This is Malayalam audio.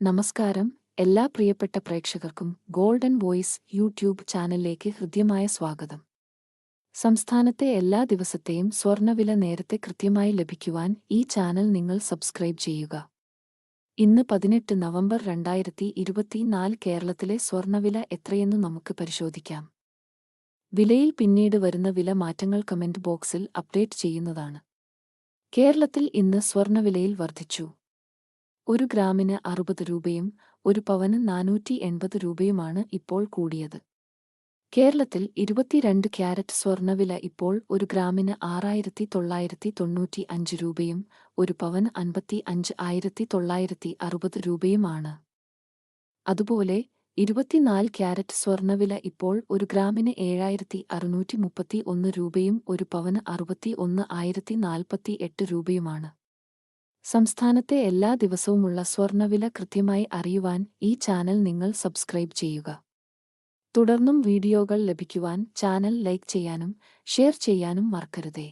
നമസ്കാരം, എല്ലാ പ്രിയപ്പെട്ട പ്രേക്ഷകർക്കും ഗോൾഡൻ വോയിസ് യൂട്യൂബ് ചാനലിലേക്ക് ഹൃദ്യമായ സ്വാഗതം. സംസ്ഥാനത്തെ എല്ലാ ദിവസത്തെയും സ്വർണ്ണവില നേരത്തെ കൃത്യമായി ലഭിക്കുവാൻ ഈ ചാനൽ നിങ്ങൾ സബ്സ്ക്രൈബ് ചെയ്യുക. ഇന്ന് 18 നവംബർ 2024 കേരളത്തിലെ സ്വർണ്ണവില എത്രയെന്നു നമുക്ക് പരിശോധിക്കാം. വിലയിൽ പിന്നീട് വരുന്ന വില മാറ്റങ്ങൾ കമന്റ് ബോക്സിൽ അപ്ഡേറ്റ് ചെയ്യുന്നതാണ്. കേരളത്തിൽ ഇന്ന് സ്വർണ്ണവിലയിൽ വർദ്ധിച്ചു. 1 ഗ്രാമിന് 60 രൂപയും 1 പവന് 480 രൂപയുമാണ് ഇപ്പോൾ കൂടിയത്. കേരളത്തിൽ 22 ക്യാരറ്റ് സ്വർണ്ണവില ഇപ്പോൾ 1 ഗ്രാമിന് 6,995 രൂപയും 1 പവന് 55,960 രൂപയുമാണ്. അതുപോലെ 24 ക്യാരറ്റ് സ്വർണ്ണവില ഇപ്പോൾ 1 ഗ്രാമിന് 7,631 രൂപയും 1 പവന് 61,048 രൂപയുമാണ്. സംസ്ഥാനത്തെ എല്ലാ ദിവസവുമുള്ള സ്വർണ്ണവില കൃത്യമായി അറിയുവാൻ ഈ ചാനൽ നിങ്ങൾ സബ്സ്ക്രൈബ് ചെയ്യുക. തുടർന്നും വീഡിയോകൾ ലഭിക്കുവാൻ ചാനൽ ലൈക്ക് ചെയ്യാനും ഷെയർ ചെയ്യാനും മറക്കരുതേ.